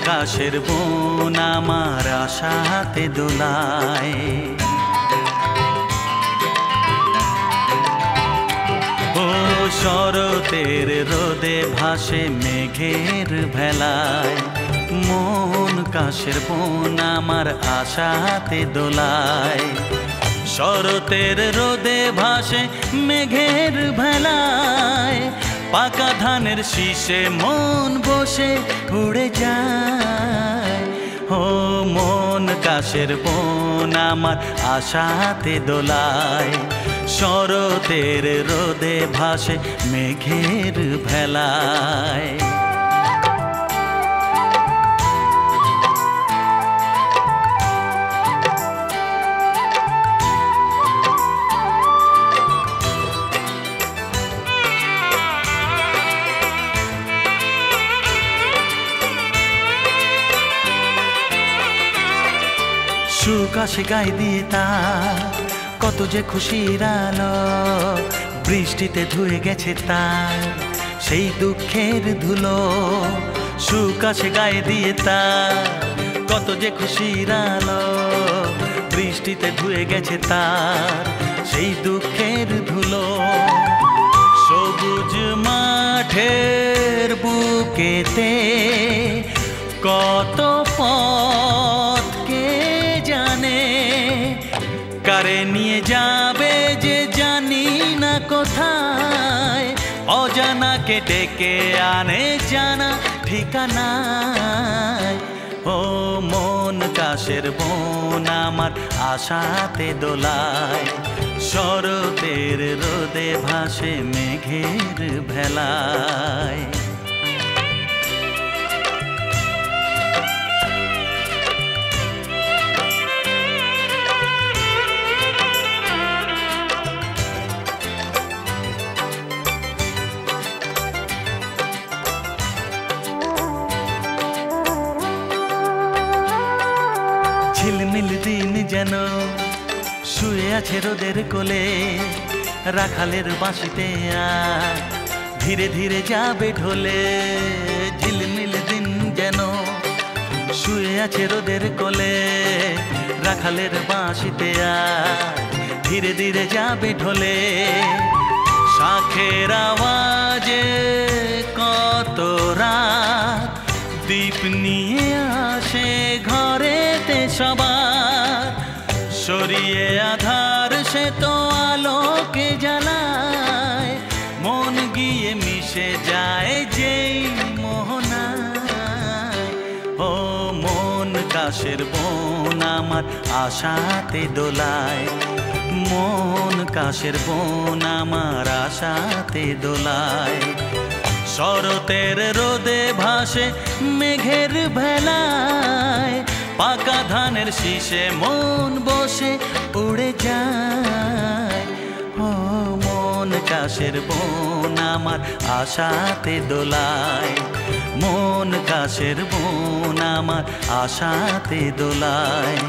কাশের বোন আমার আশাতে দোলায়। ও শরতের রোদে ভাসে মেঘের ভেলায়, মন কাশের বোন আমার আশাতে দোলায়। শরতের রোদে ভাসে মেঘের ভেলায়, পাকা ধানের শীষে মন বসে উড়ে যায়। ও মন কাশের বোন আমার আশাতে দোলায়, শরতের রোদে ভাসে মেঘের ভেলায়। সুখ আসে গায়ে দিয়ে তার, কত যে খুশির আলো, বৃষ্টিতে ধুয়ে গেছে তার সেই দুঃখের ধুলো। সুখ আসে গায়ে দিয়ে তার, কত যে খুশির আলো, বৃষ্টিতে ধুয়ে গেছে তার সেই দুঃখের ধুলো। সবুজ মাঠের বুকেতে কত পথ কে জানে, কারে নিয়ে যাবে যে জানি না কোথায়, অজানাকে ডেকে আনে জানা ঠিকানায়। ও মন কাশের বোন আমার আশাতে দোলায়, শরতের রোদে ভাসে মেঘের ভেলায়। ঝিলমিল দিন যেন শুয়ে আছে রোদের কোলে, রাখালের বাঁশিতে আর ধীরে ধীরে যাবে ঢলে। ঝিলমিল দিন যেন শুয়ে আছে রোদের কোলে, রাখালের বাঁশিতে আর ধীরে ধীরে যাবে ঢলে। শাঁখের আওয়াজে কত রাত দীপ নিয়ে আসে ঘরেতে সবার, সরিয়ে আধার সে তো আলোকে জ্বালায়, মন গিয়ে মিশে যায় যেই মোহনায়। ও মন কাশের বোন আমার আশাতে দোলায়, মন কাশের বোন আমার আশাতে দোলায়। শরতের রোদে ভাসে মেঘের ভেলায়, পাকা ধানের শীষে মন বসে উড়ে যায়। ও মন কাশের বোন আমার আশাতে দোলায়, মন কাশের বোন আমার আশাতে দোলায়।